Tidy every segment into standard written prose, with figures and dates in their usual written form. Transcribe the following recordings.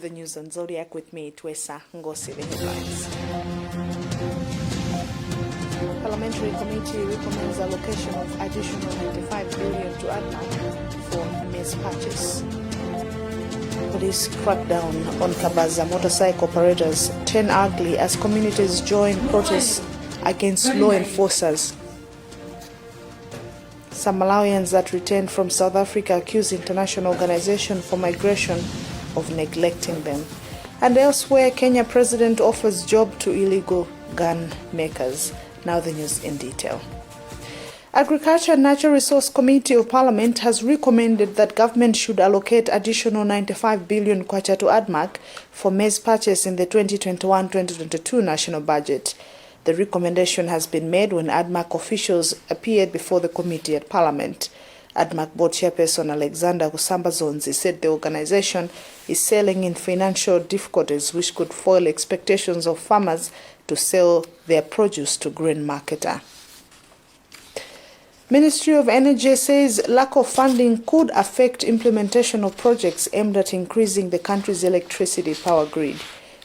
the news on Zodiak with me, Twesa Ngosi. The headlines. Parliamentary Committee recommends allocation of additional 95 billion to ADMAC for maize purchase. Police crackdown on Kabaza motorcycle operators turn ugly as communities join protests against law enforcers. Some Malawians that returned from South Africa accuse International Organization for Migration of neglecting them. And elsewhere, Kenya President offers job to illegal gun makers. Now the news in detail. Agriculture and Natural Resource Committee of Parliament has recommended that government should allocate additional 95 billion kwacha to ADMAC for maize purchase in the 2021-2022 national budget. The recommendation has been made when ADMAC officials appeared before the committee at Parliament. ADMAC board chairperson Alexander Kusambazonzi said the organization is selling in financial difficulties which could foil expectations of farmers to sell their produce to grain marketer. Ministry of Energy says lack of funding could affect implementation of projects aimed at increasing the country's electricity power grid.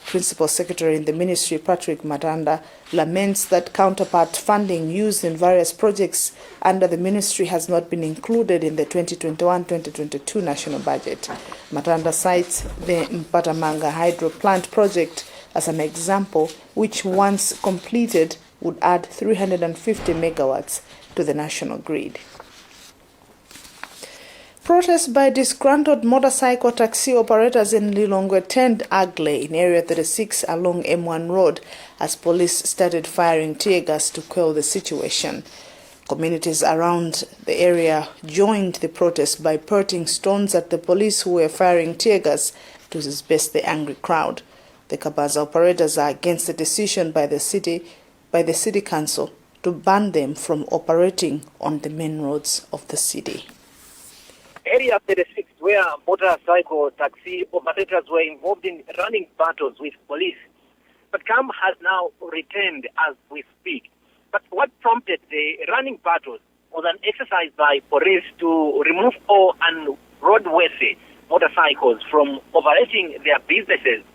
Principal Secretary in the Ministry, Patrick Matanda, laments that counterpart funding used in various projects under the ministry has not been included in the 2021-2022 national budget. Matanda cites the Mpatamanga hydro plant project as an example, which once completed would add 350 megawatts to the national grid. Protests by disgruntled motorcycle taxi operators in Lilongwe turned ugly in Area 36 along M1 Road as police started firing tear gas to quell the situation. Communities around the area joined the protest by pelting stones at the police who were firing tear gas to disperse the angry crowd. The Kabaza operators are against the decision by the city council to ban them from operating on the main roads of the city. Area 36, where motorcycle taxi operators were involved in running battles with police. But calm has now returned as we speak. But what prompted the running battles was an exercise by police to remove all unroadworthy motorcycles from operating their businesses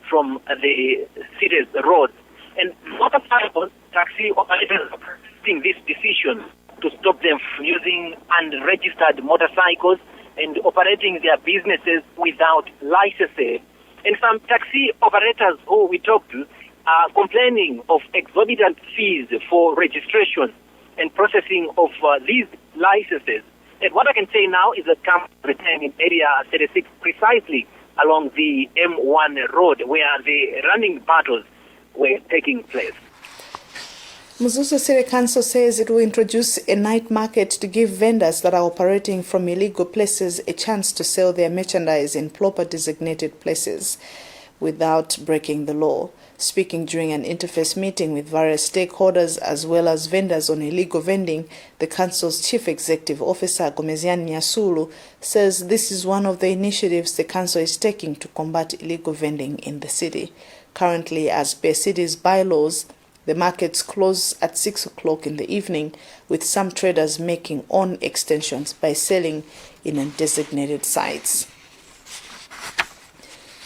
from the city's roads. And motorcycle taxi operators are protesting this decision to stop them from using unregistered motorcycles and operating their businesses without licenses. And some taxi operators who we talked to are complaining of exorbitant fees for registration and processing of these licenses. And what I can say now is that camp returned in Area 36 precisely along the M1 road where the running battles were taking place. Muzuzu City Council says it will introduce a night market to give vendors that are operating from illegal places a chance to sell their merchandise in proper designated places without breaking the law. Speaking during an interface meeting with various stakeholders as well as vendors on illegal vending, the Council's Chief Executive Officer, Gomezian Nyasulu, says this is one of the initiatives the Council is taking to combat illegal vending in the city. Currently, as per city's bylaws, the markets close at 6 o'clock in the evening, with some traders making own extensions by selling in undesignated sites.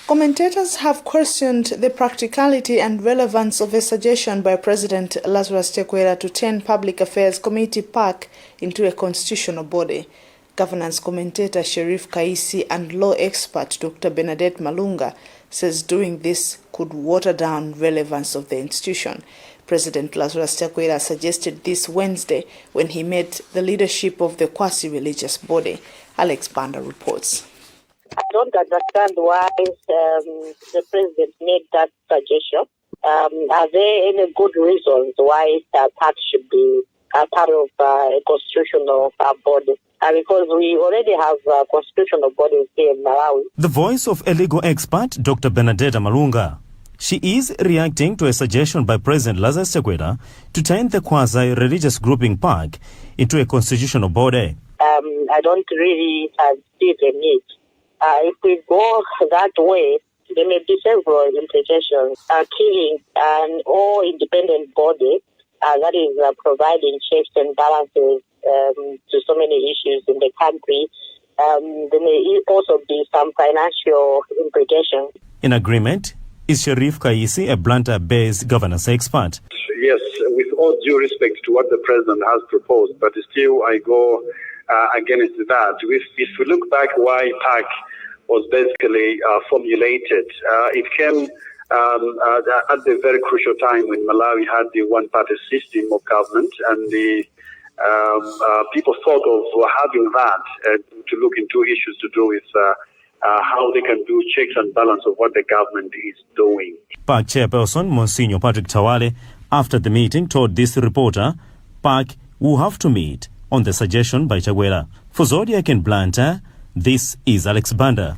Commentators have questioned the practicality and relevance of a suggestion by President Lazarus Chakwera to turn Public Affairs Committee PAC into a constitutional body. Governance commentator Sherif Kaisi and law expert Dr. Bernadette Malunga says doing this could water down relevance of the institution. President Lazarus Chakwera suggested this Wednesday when he met the leadership of the quasi-religious body. Alex Banda reports. I don't understand why the president made that suggestion. Are there any good reasons why PAC should be part of a constitutional body? Because we already have constitutional bodies here in Malawi. The voice of a legal expert, Dr. Bernadette Malunga. She is reacting to a suggestion by President Lazarus Chakwera to turn the quasi-religious grouping PAC into a constitutional body. I don't really see the need. If we go that way, there may be several implications. Killing an all-independent body that is providing checks and balances to so many issues in the country. There may also be some financial implications. In agreement is Sharif Kaisi, a Blantyre-based governance expert. Yes, with all due respect to what the president has proposed, but still I go against that. If we look back why PAC was basically formulated, it came at the very crucial time when Malawi had the one-party system of government, and the people thought of having that to look into issues to do with how they can do checks and balance of what the government is doing. PAC chairperson Monsignor Patrick Tawale, after the meeting, told this reporter PAC will have to meet on the suggestion by Chakwera. For Zodiak in Blantyre, this is Alex Banda.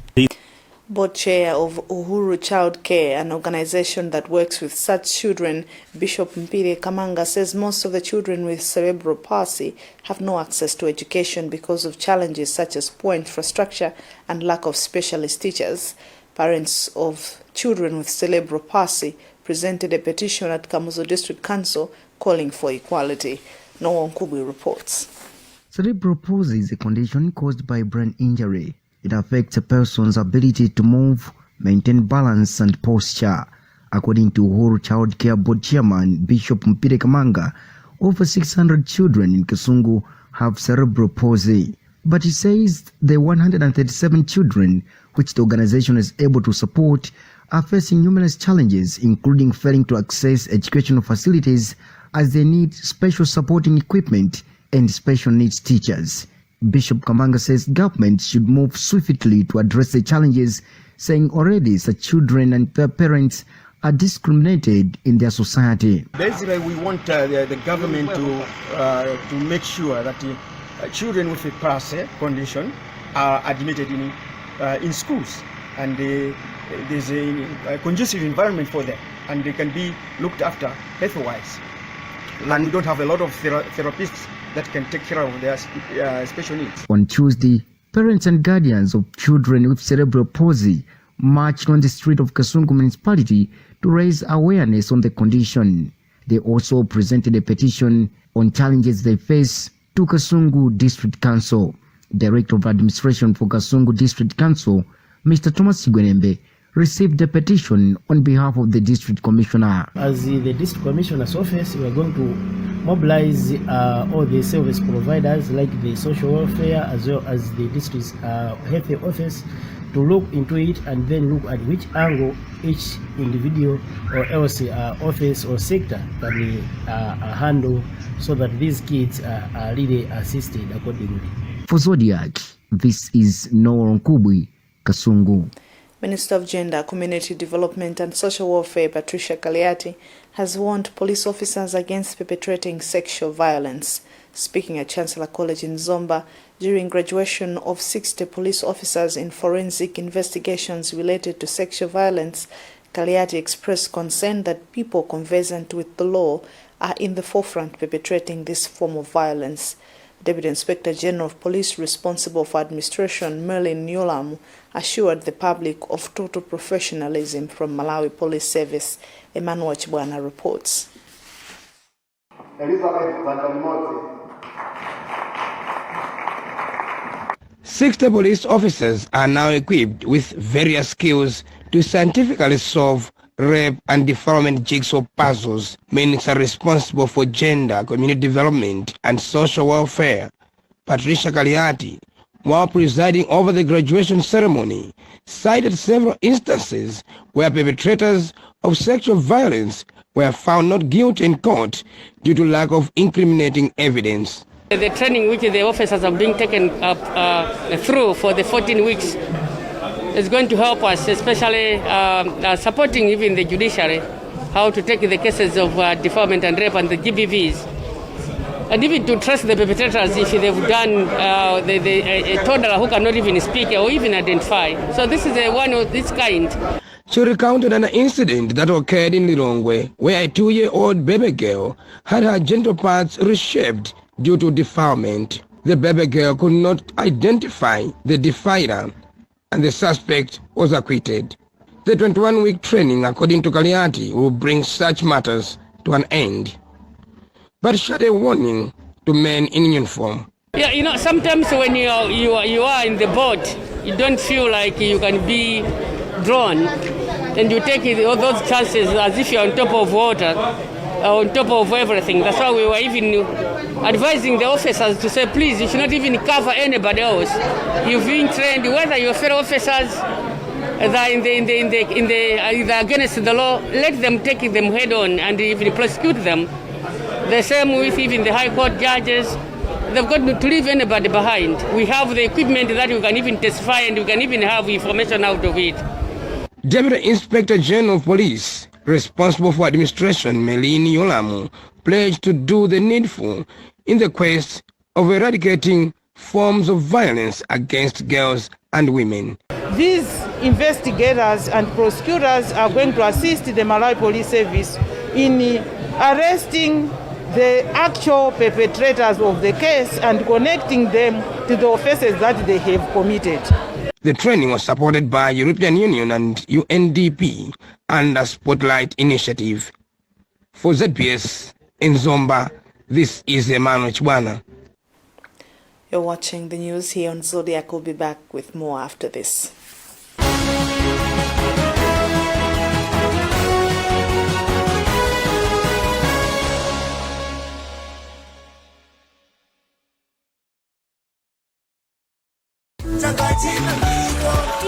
Board chair of Uhuru Child Care, an organization that works with such children, Bishop Mpire Kamanga, says most of the children with cerebral palsy have no access to education because of challenges such as poor infrastructure and lack of specialist teachers. Parents of children with cerebral palsy presented a petition at Kamuzu District Council calling for equality. Noah Nkubi reports. Cerebral palsy is a condition caused by brain injury. It affects a person's ability to move, maintain balance and posture. According to Uhuru Child Care Board Chairman Bishop Mpire Kamanga, over 600 children in Kasungu have cerebral palsy. But he says the 137 children which the organization is able to support are facing numerous challenges, including failing to access educational facilities as they need special supporting equipment and special needs teachers. Bishop Kamanga says government should move swiftly to address the challenges, saying already such children and their parents are discriminated in their society. Basically, we want the government to make sure that children with a palsy condition are admitted in schools, and there's a conducive environment for them, and they can be looked after health-wise. And we don't have a lot of therapists that can take care of their special needs. On Tuesday, parents and guardians of children with cerebral palsy marched on the street of Kasungu municipality to raise awareness on the condition. They also presented a petition on challenges they face to Kasungu District Council. Director of Administration for Kasungu District Council, Mr. Thomas Sigwenembe, received a petition on behalf of the District Commissioner. As the District Commissioner's office, we are going to mobilize all the service providers like the social welfare as well as the district's health office to look into it, and then look at which angle each individual or else office or sector can handle, so that these kids are really assisted accordingly. For Zodiac, this is Noah Nkubi, Kasungu. Minister of Gender, Community Development and Social Welfare Patricia Kaliati has warned police officers against perpetrating sexual violence. Speaking at Chancellor College in Zomba during graduation of 60 police officers in forensic investigations related to sexual violence, Kaliati expressed concern that people conversant with the law are in the forefront perpetrating this form of violence. Deputy Inspector General of Police responsible for administration, Merlin Nyolamu, assured the public of total professionalism from Malawi Police Service. Emmanuel Chibwana reports. 60 police officers are now equipped with various skills to scientifically solve rape and defilement jigsaw puzzles. Minister responsible for gender, community development and social welfare, Patricia Kaliati, while presiding over the graduation ceremony, cited several instances where perpetrators of sexual violence were found not guilty in court due to lack of incriminating evidence. The training which the officers have been taken through for the 14 weeks is going to help us, especially supporting even the judiciary, how to take the cases of defilement and rape and the GBVs, and even to trust the perpetrators if they've done a toddler who cannot even speak or even identify. So this is one of this kind. She recounted an incident that occurred in Lilongwe, where a 2-year-old baby girl had her genital parts reshaped due to defilement. The baby girl could not identify the defiler, and the suspect was acquitted. The 21-week training, according to Kaliati, will bring such matters to an end, but she had a warning to men in uniform. Yeah, you know, sometimes when you are in the boat, you don't feel like you can be drawn and you take all those chances as if you're on top of water, on top of everything. That's why we were even advising the officers to say, please, you should not even cover anybody else. You've been trained, whether your fellow officers either against the law, let them take them head on and even prosecute them. The same with even the High Court judges. They've got to leave anybody behind. We have the equipment that we can even testify and we can even have information out of it. Deputy Inspector General of Police, responsible for administration, Melini Yolamu, pledged to do the needful in the quest of eradicating forms of violence against girls and women. These investigators and prosecutors are going to assist the Malawi Police Service in arresting the actual perpetrators of the case and connecting them to the offenses that they have committed. The training was supported by European Union and UNDP under Spotlight Initiative. For ZBS in Zomba, this is Emmanuel Chibwana. You're watching the news here on Zodiak. We'll be back with more after this.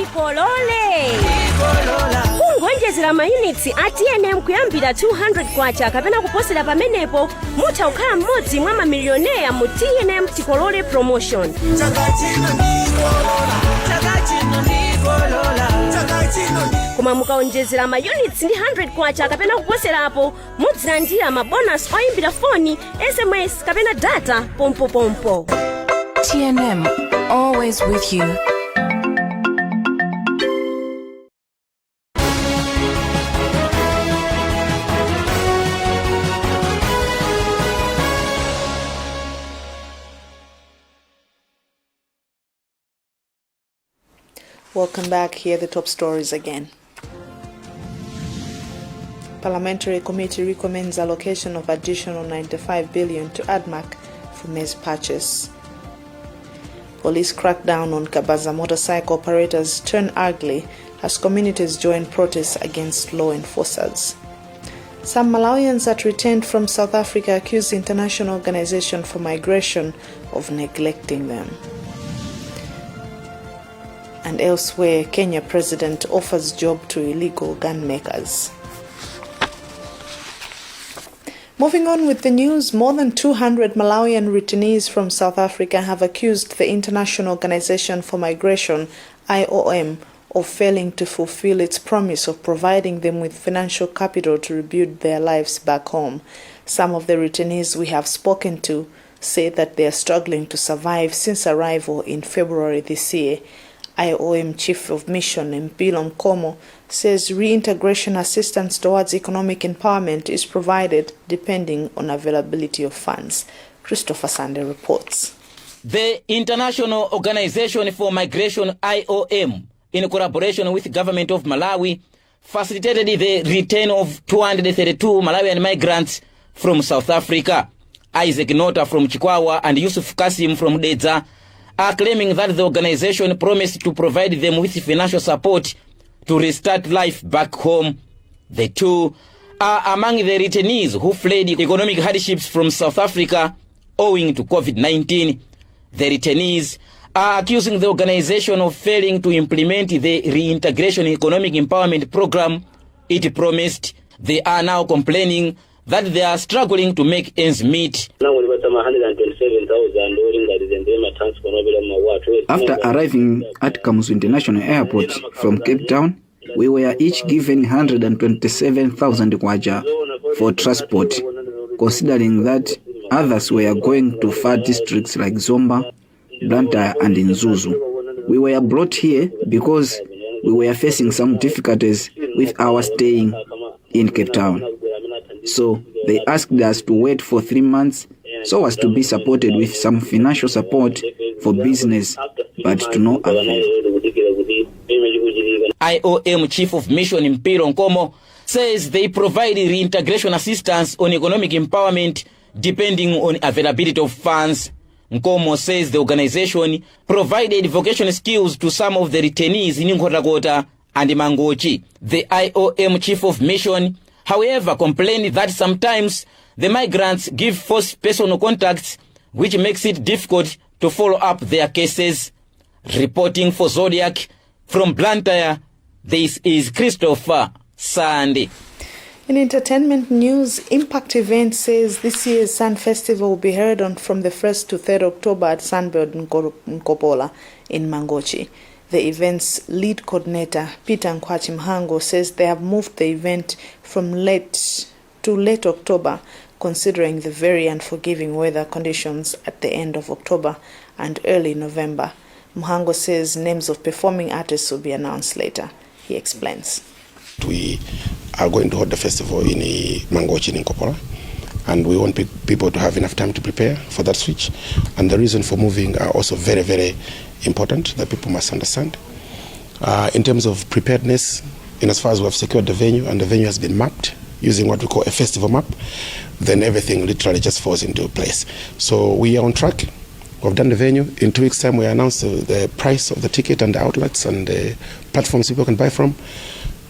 Ikolole kungwenjezera mayunits ATNM kuyambira 200 kwacha kapena kuposera pamenepo mutha kukhala mmodzi mwa mamilioneya mu TNM Tikolole promotion. Koma mukaonjezera mayunits ndi 100 kwacha kapena kuposerapo mudzilandira mabonus oyimbira foni, SMS kapena data pompo. TNM, always with you. Welcome back. Here are the top stories again. Parliamentary Committee recommends allocation of additional 95 billion to ADMAC for maize purchase. Police crackdown on Kabaza motorcycle operators turn ugly as communities join protests against law enforcers. Some Malawians that returned from South Africa accuse the International Organization for Migration of neglecting them. And elsewhere, Kenya president offers job to illegal gun makers. Moving on with the news, more than 200 Malawian returnees from South Africa have accused the International Organization for Migration, IOM, of failing to fulfill its promise of providing them with financial capital to rebuild their lives back home. Some of the returnees we have spoken to say that they are struggling to survive since arrival in February this year. IOM Chief of Mission Mpilo Mkomo says reintegration assistance towards economic empowerment is provided depending on availability of funds. Christopher Sande reports. The International Organization for Migration, IOM, in collaboration with the government of Malawi, facilitated the return of 232 Malawian migrants from South Africa. Isaac Nota from Chikwawa and Yusuf Kasim from Dedza are claiming that the organization promised to provide them with financial support to restart life back home. The two are among the returnees who fled economic hardships from South Africa owing to COVID-19. The returnees are accusing the organization of failing to implement the reintegration economic empowerment program it promised. They are now complaining that they are struggling to make ends meet. After arriving at Kamuzu International Airport from Cape Town, we were each given 127,000 kwacha for transport, considering that others were going to far districts like Zomba, Blantyre and Nzuzu. We were brought here because we were facing some difficulties with our staying in Cape Town. So they asked us to wait for 3 months so as to be supported with some financial support for business, but to no avail. IOM Chief of Mission Mpilo Mkomo says they provide reintegration assistance on economic empowerment depending on availability of funds. Mkomo says the organization provided vocational skills to some of the returnees in Nkhotakota and Mangochi, the IOM chief of mission, however, complained that sometimes the migrants give false personal contacts, which makes it difficult to follow up their cases. Reporting for Zodiak from Blantyre, this is Christopher Sandy. In entertainment news, Impact Event says this year's Sun Festival will be held on from the 1st to 3rd October at Sunbird Nkopola in Mangochi. The event's lead coordinator, Peter Nkwachi Mhango, says they have moved the event from late October, considering the very unforgiving weather conditions at the end of October and early November. Mhango says names of performing artists will be announced later. He explains. We are going to hold the festival in Mangochi in Nkopola, and we want people to have enough time to prepare for that switch. And the reason for moving are also very, very important that people must understand. In terms of preparedness, in as far as we have secured the venue and the venue has been mapped using what we call a festival map, then everything literally just falls into place. So we are on track. We've done the venue. In 2 weeks' time, we announce the price of the ticket and the outlets and the platforms people can buy from.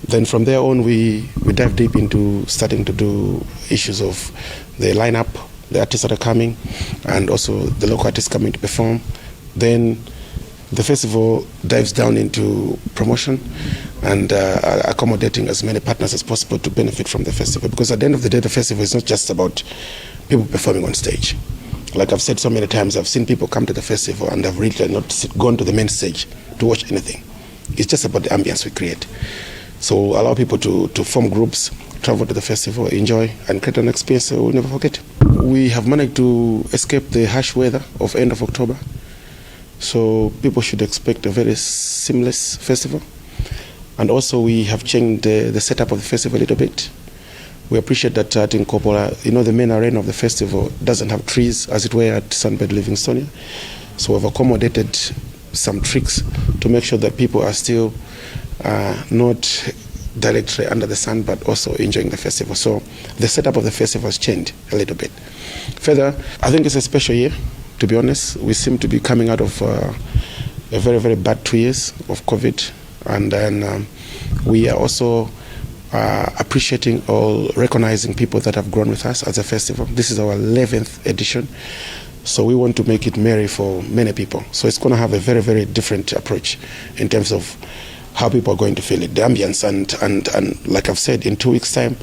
Then from there on, we dive deep into starting to do issues of the lineup, the artists that are coming, and also the local artists coming to perform. Then the festival dives down into promotion and accommodating as many partners as possible to benefit from the festival. Because at the end of the day, the festival is not just about people performing on stage. Like I've said so many times, I've seen people come to the festival and they've really not gone to the main stage to watch anything. It's just about the ambience we create. So allow people to form groups, travel to the festival, enjoy, and create an experience we'll never forget. We have managed to escape the harsh weather of end of October. So people should expect a very seamless festival. And also we have changed the setup of the festival a little bit. We appreciate that at Nkopola, the main arena of the festival doesn't have trees as it were at Sunbed Livingstonia. So we've accommodated some tricks to make sure that people are still not directly under the sun, but also enjoying the festival. So the setup of the festival has changed a little bit. Further, I think it's a special year, to be honest. We seem to be coming out of a very, very bad 2 years of COVID. And then we are also appreciating or recognizing people that have grown with us as a festival. This is our 11th edition. So we want to make it merry for many people. So it's going to have a very, very different approach in terms of how people are going to feel it, the ambience. And like I've said, in 2 weeks' time,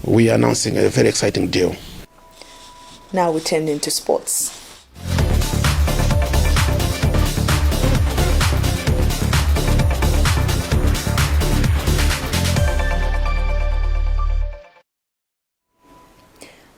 we are announcing a very exciting deal. Now we turn into sports.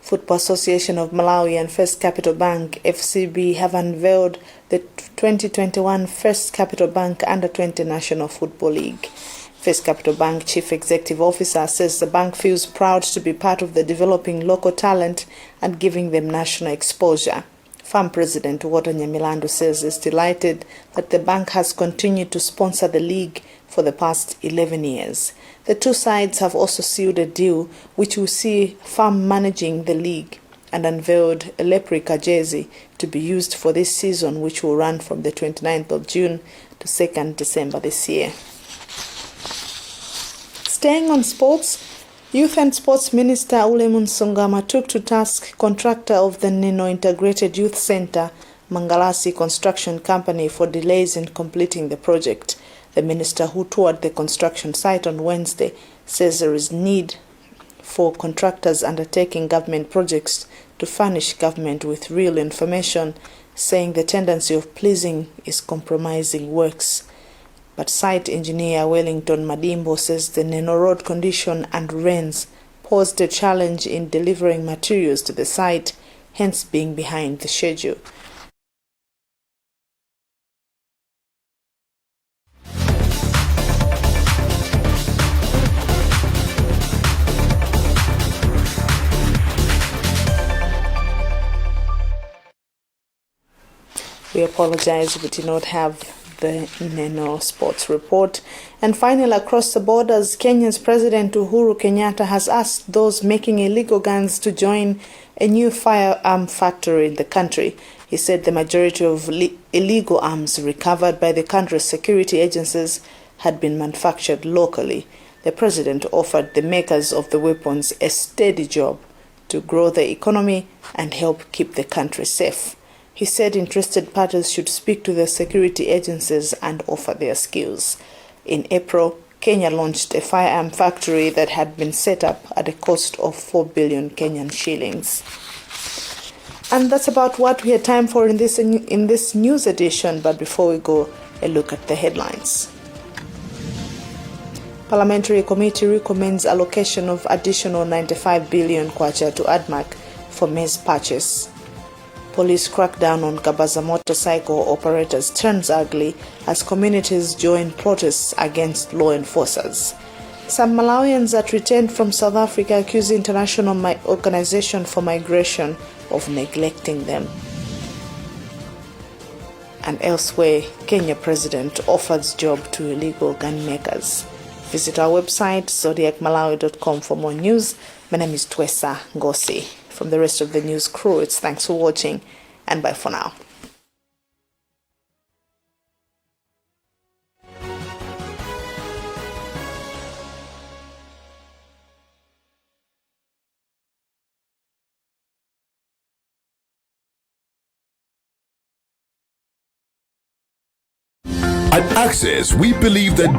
Football Association of Malawi and First Capital Bank, FCB, have unveiled the 2021 First Capital Bank Under-20 National Football League. First Capital Bank Chief Executive Officer says the bank feels proud to be part of the developing local talent and giving them national exposure. FAM President Walter Nyamilandu says he's delighted that the bank has continued to sponsor the league for the past 11 years. The two sides have also sealed a deal which will see FAM managing the league and unveiled a leprechaun jersey to be used for this season, which will run from the 29th of June to 2nd December this year. Staying on sports, Youth and Sports Minister Ulemun Songama took to task contractor of the Neno Integrated Youth Center, Mangalasi Construction Company, for delays in completing the project. The minister, who toured the construction site on Wednesday, says there is need for contractors undertaking government projects to furnish government with real information, saying the tendency of pleasing is compromising works. But site engineer Wellington Madimbo says the Neno Road condition and rains posed a challenge in delivering materials to the site, hence being behind the schedule. We apologize, we did not have the Neno Sports Report. And finally, across the borders, Kenya's President Uhuru Kenyatta has asked those making illegal guns to join a new firearm factory in the country. He said the majority of illegal arms recovered by the country's security agencies had been manufactured locally, the president offered the makers of the weapons a steady job to grow the economy and help keep the country safe. He said interested parties should speak to the security agencies and offer their skills. In April, Kenya launched a firearm factory that had been set up at a cost of 4 billion Kenyan shillings. And that's about what we had time for in this news edition. But before we go, a look at the headlines. Parliamentary Committee recommends allocation of additional 95 billion kwacha to ADMAC for maize purchase. Police crackdown on Gabaza motorcycle operators turns ugly as communities join protests against law enforcers. Some Malawians that returned from South Africa accuse International Organization for Migration of neglecting them. And elsewhere, Kenya president offers job to illegal gun makers. Visit our website, zodiacmalawi.com, for more news. My name is Twesa Ngosi. From the rest of the news crew, it's thanks for watching and bye for now. At Access, we believe that